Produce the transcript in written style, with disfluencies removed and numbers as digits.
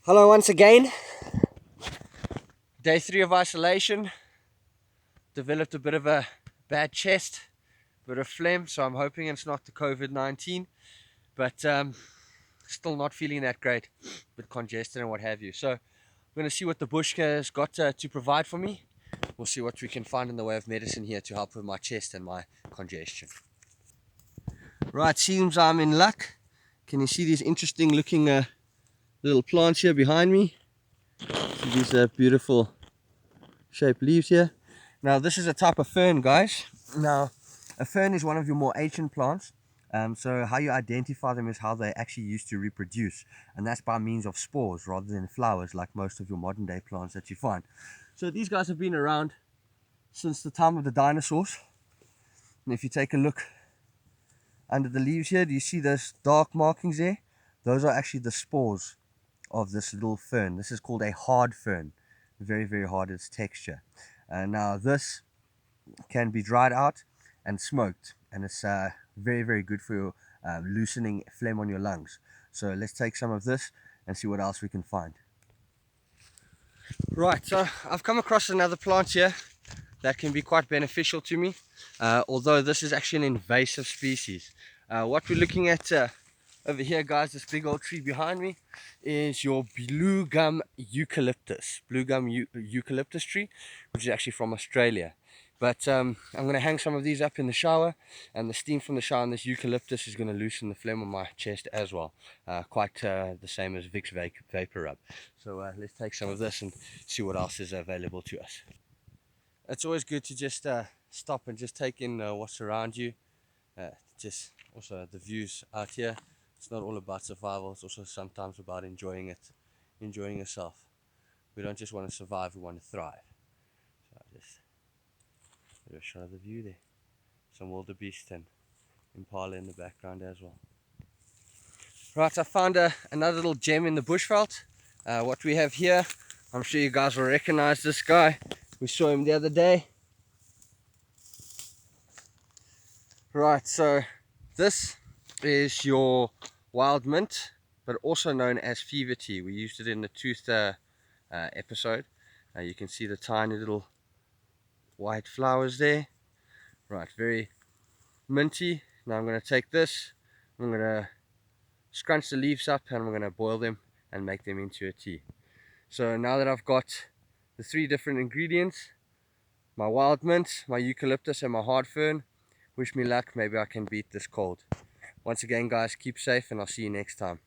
Hello once again. Day 3 of isolation. Developed a bit of a bad chest, a bit of phlegm, so I'm hoping it's not the COVID-19, but still not feeling that great with congestion and what have you. So I'm going to see what the bush has got to provide for me. We'll see what we can find in the way of medicine here to help with my chest and my congestion. Right, seems I'm in luck. Can you see these interesting looking little plants here behind me? See these beautiful shaped leaves here. Now this is a type of fern, guys. Now a fern is one of your more ancient plants. So how you identify them is how they actually used to reproduce, and that's by means of spores rather than flowers like most of your modern day plants that you find. So these guys have been around since the time of the dinosaurs. And if you take a look under the leaves here, do you see those dark markings there? Those are actually the spores of this little fern. This is called a hard fern. Very, very hard its texture. Now this can be dried out and smoked, and it's very, very good for your loosening phlegm on your lungs. So let's take some of this and see what else we can find. Right, so I've come across another plant here that can be quite beneficial to me, although this is actually an invasive species. What we're looking at over here, guys, this big old tree behind me, is your blue gum eucalyptus. Blue gum eucalyptus tree, which is actually from Australia. But I'm going to hang some of these up in the shower, and the steam from the shower and this eucalyptus is going to loosen the phlegm on my chest as well. Quite the same as Vicks Vapor Rub. So let's take some of this and see what else is available to us. It's always good to just stop and just take in what's around you. Just also the views out here. It's not all about survival, it's also sometimes about enjoying it, enjoying yourself. We don't just want to survive, we want to thrive. So just a bit of a shot of the view there. Some wildebeest and impala in the background as well. Right, I found another little gem in the bushveld. What we have here, I'm sure you guys will recognize this guy. We saw him the other day. Right, so this is your wild mint, but also known as fever tea. We used it in the tooth episode. You can see the tiny little white flowers there. Right, very minty. Now I'm going to take this, I'm going to scrunch the leaves up, and I'm going to boil them and make them into a tea. So now that I've got the 3 different ingredients, my wild mint, my eucalyptus, and my hard fern, wish me luck, maybe I can beat this cold. Once again, guys, keep safe, and I'll see you next time.